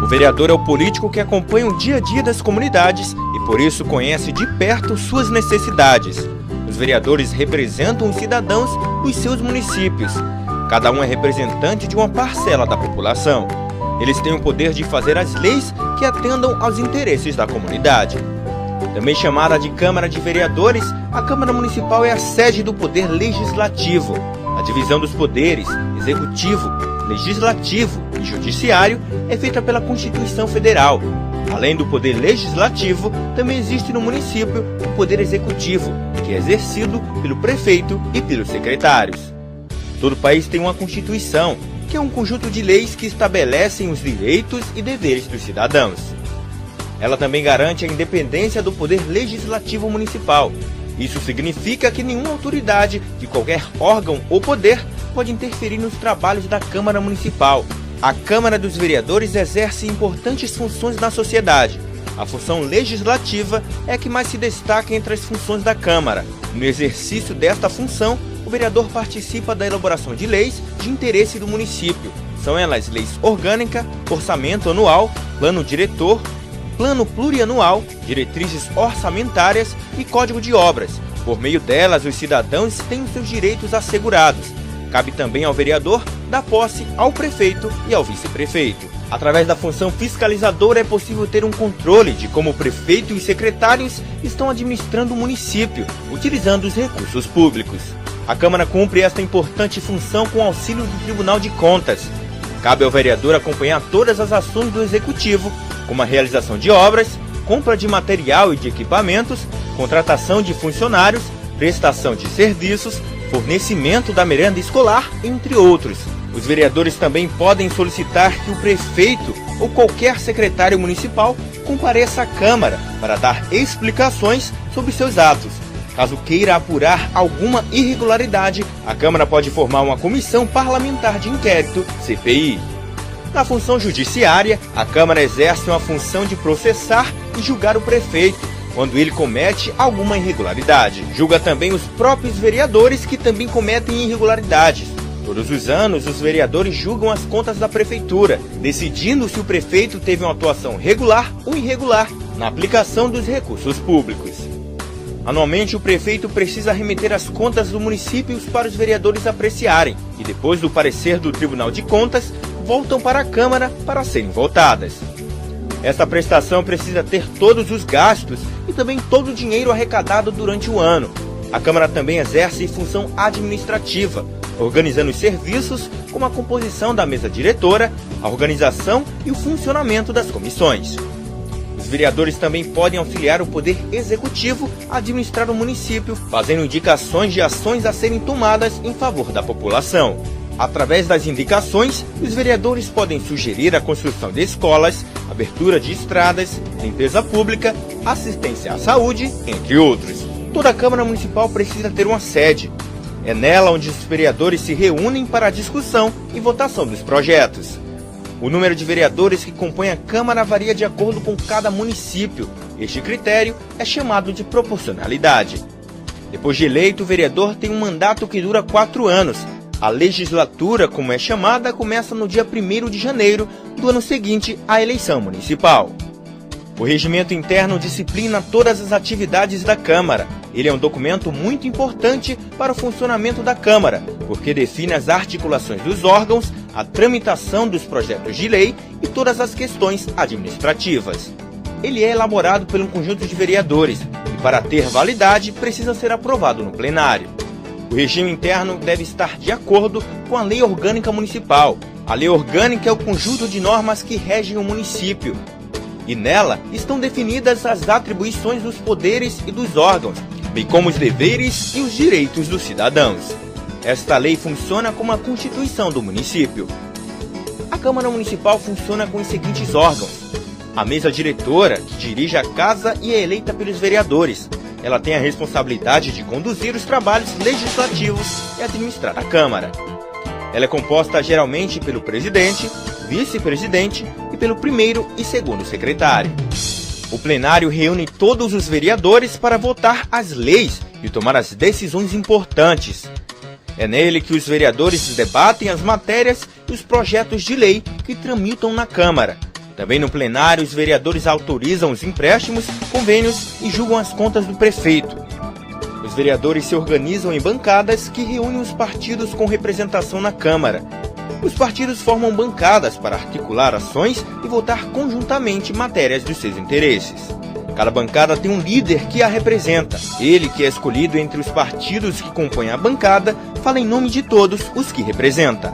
O vereador é o político que acompanha o dia a dia das comunidades e por isso conhece de perto suas necessidades. Os vereadores representam os cidadãos dos seus municípios. Cada um é representante de uma parcela da população. Eles têm o poder de fazer as leis que atendam aos interesses da comunidade. Também chamada de Câmara de Vereadores, a Câmara Municipal é a sede do Poder Legislativo. A divisão dos poderes, Executivo, Legislativo e Judiciário, é feita pela Constituição Federal. Além do Poder Legislativo, também existe no município o Poder Executivo, que é exercido pelo prefeito e pelos secretários. Todo país tem uma Constituição, que é um conjunto de leis que estabelecem os direitos e deveres dos cidadãos. Ela também garante a independência do Poder Legislativo Municipal. Isso significa que nenhuma autoridade de qualquer órgão ou poder pode interferir nos trabalhos da Câmara Municipal. A Câmara dos Vereadores exerce importantes funções na sociedade. A função legislativa é a que mais se destaca entre as funções da Câmara. No exercício desta função, o vereador participa da elaboração de leis de interesse do município. São elas leis orgânica, orçamento anual, plano diretor, plano plurianual, diretrizes orçamentárias e código de obras. Por meio delas, os cidadãos têm os seus direitos assegurados. Cabe também ao vereador dar posse ao prefeito e ao vice-prefeito. Através da função fiscalizadora é possível ter um controle de como o prefeito e os secretários estão administrando o município, utilizando os recursos públicos. A Câmara cumpre esta importante função com auxílio do Tribunal de Contas. Cabe ao vereador acompanhar todas as ações do Executivo, como a realização de obras, compra de material e de equipamentos, contratação de funcionários, prestação de serviços, fornecimento da merenda escolar, entre outros. Os vereadores também podem solicitar que o prefeito ou qualquer secretário municipal compareça à Câmara para dar explicações sobre seus atos. Caso queira apurar alguma irregularidade, a Câmara pode formar uma comissão parlamentar de inquérito, CPI. Na função judiciária, a Câmara exerce uma função de processar e julgar o prefeito, quando ele comete alguma irregularidade. Julga também os próprios vereadores que também cometem irregularidades. Todos os anos, os vereadores julgam as contas da prefeitura, decidindo se o prefeito teve uma atuação regular ou irregular na aplicação dos recursos públicos. Anualmente, o prefeito precisa remeter as contas do município para os vereadores apreciarem e, depois do parecer do Tribunal de Contas, voltam para a Câmara para serem votadas. Esta prestação precisa ter todos os gastos e também todo o dinheiro arrecadado durante o ano. A Câmara também exerce função administrativa, organizando os serviços como a composição da mesa diretora, a organização e o funcionamento das comissões. Os vereadores também podem auxiliar o Poder Executivo a administrar o município, fazendo indicações de ações a serem tomadas em favor da população. Através das indicações, os vereadores podem sugerir a construção de escolas, abertura de estradas, limpeza pública, assistência à saúde, entre outros. Toda a Câmara Municipal precisa ter uma sede. É nela onde os vereadores se reúnem para a discussão e votação dos projetos. O número de vereadores que compõem a Câmara varia de acordo com cada município. Este critério é chamado de proporcionalidade. Depois de eleito, o vereador tem um mandato que dura 4 anos. A legislatura, como é chamada, começa no dia 1º de janeiro do ano seguinte à eleição municipal. O regimento interno disciplina todas as atividades da Câmara. Ele é um documento muito importante para o funcionamento da Câmara, porque define as articulações dos órgãos, a tramitação dos projetos de lei e todas as questões administrativas. Ele é elaborado por um conjunto de vereadores e, para ter validade, precisa ser aprovado no plenário. O regime interno deve estar de acordo com a Lei Orgânica Municipal. A Lei Orgânica é o conjunto de normas que regem o município. E nela estão definidas as atribuições dos poderes e dos órgãos, bem como os deveres e os direitos dos cidadãos. Esta lei funciona como a Constituição do município. A Câmara Municipal funciona com os seguintes órgãos. A mesa diretora, que dirige a casa e é eleita pelos vereadores. Ela tem a responsabilidade de conduzir os trabalhos legislativos e administrar a Câmara. Ela é composta geralmente pelo presidente, vice-presidente e pelo primeiro e segundo secretário. O plenário reúne todos os vereadores para votar as leis e tomar as decisões importantes. É nele que os vereadores debatem as matérias e os projetos de lei que tramitam na Câmara. Também no plenário, os vereadores autorizam os empréstimos, convênios e julgam as contas do prefeito. Os vereadores se organizam em bancadas que reúnem os partidos com representação na Câmara. Os partidos formam bancadas para articular ações e votar conjuntamente matérias dos seus interesses. Cada bancada tem um líder que a representa. Ele, que é escolhido entre os partidos que compõem a bancada, fala em nome de todos os que representa.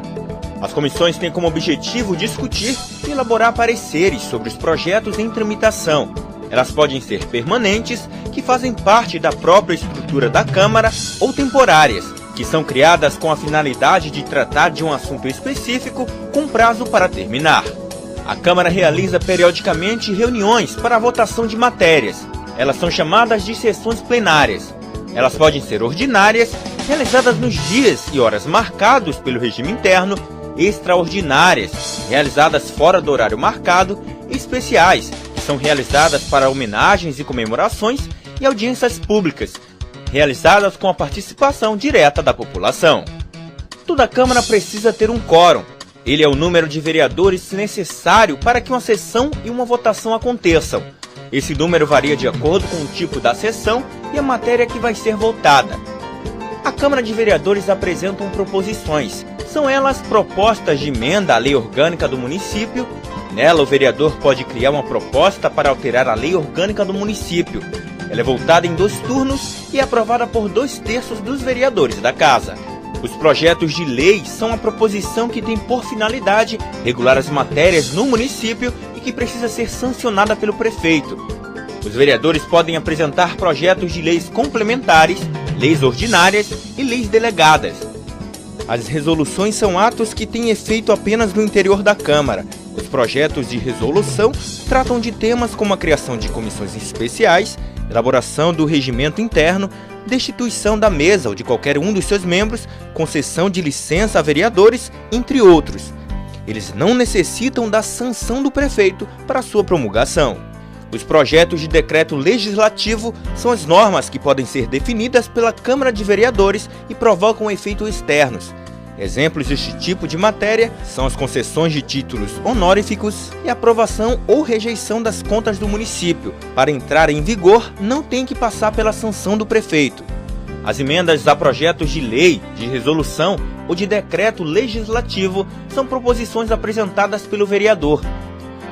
As comissões têm como objetivo discutir e elaborar pareceres sobre os projetos em tramitação. Elas podem ser permanentes, que fazem parte da própria estrutura da Câmara, ou temporárias, que são criadas com a finalidade de tratar de um assunto específico com prazo para terminar. A Câmara realiza periodicamente reuniões para a votação de matérias. Elas são chamadas de sessões plenárias. Elas podem ser ordinárias, realizadas nos dias e horas marcados pelo regime interno, extraordinárias, realizadas fora do horário marcado, e especiais, que são realizadas para homenagens e comemorações, e audiências públicas, realizadas com a participação direta da população. Toda Câmara precisa ter um quórum. Ele é o número de vereadores necessário para que uma sessão e uma votação aconteçam. Esse número varia de acordo com o tipo da sessão e a matéria que vai ser votada. A Câmara de Vereadores apresentam proposições. São elas propostas de emenda à lei orgânica do município. Nela, o vereador pode criar uma proposta para alterar a lei orgânica do município. Ela é votada em 2 turnos e é aprovada por 2/3 dos vereadores da Casa. Os projetos de lei são a proposição que tem por finalidade regular as matérias no município e que precisa ser sancionada pelo prefeito. Os vereadores podem apresentar projetos de leis complementares, leis ordinárias e leis delegadas. As resoluções são atos que têm efeito apenas no interior da Câmara. Os projetos de resolução tratam de temas como a criação de comissões especiais, elaboração do regimento interno, destituição da mesa ou de qualquer um dos seus membros, concessão de licença a vereadores, entre outros. Eles não necessitam da sanção do prefeito para sua promulgação. Os projetos de decreto legislativo são as normas que podem ser definidas pela Câmara de Vereadores e provocam efeitos externos. Exemplos deste tipo de matéria são as concessões de títulos honoríficos e a aprovação ou rejeição das contas do município. Para entrar em vigor, não tem que passar pela sanção do prefeito. As emendas a projetos de lei, de resolução ou de decreto legislativo são proposições apresentadas pelo vereador,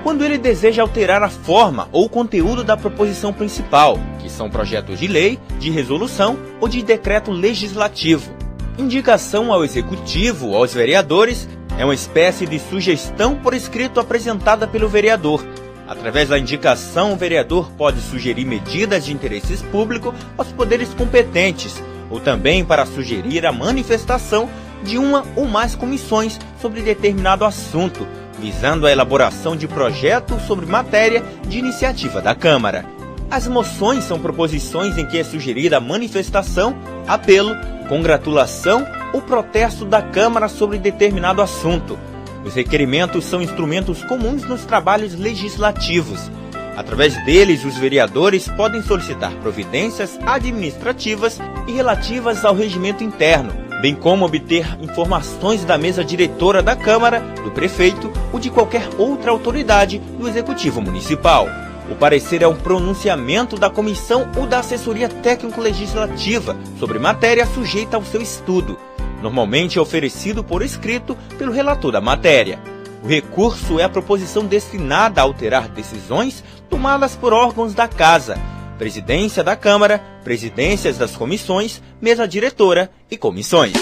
quando ele deseja alterar a forma ou conteúdo da proposição principal, que são projetos de lei, de resolução ou de decreto legislativo. Indicação ao Executivo ou aos vereadores é uma espécie de sugestão por escrito apresentada pelo vereador. Através da indicação, o vereador pode sugerir medidas de interesse público aos poderes competentes, ou também para sugerir a manifestação de uma ou mais comissões sobre determinado assunto, visando a elaboração de projeto sobre matéria de iniciativa da Câmara. As moções são proposições em que é sugerida a manifestação, apelo, congratulação ou protesto da Câmara sobre determinado assunto. Os requerimentos são instrumentos comuns nos trabalhos legislativos. Através deles, os vereadores podem solicitar providências administrativas e relativas ao regimento interno, bem como obter informações da mesa diretora da Câmara, do prefeito ou de qualquer outra autoridade do Executivo Municipal. O parecer é um pronunciamento da comissão ou da assessoria técnico-legislativa sobre matéria sujeita ao seu estudo. Normalmente é oferecido por escrito pelo relator da matéria. O recurso é a proposição destinada a alterar decisões tomadas por órgãos da Casa, Presidência da Câmara, Presidências das Comissões, Mesa Diretora e Comissões.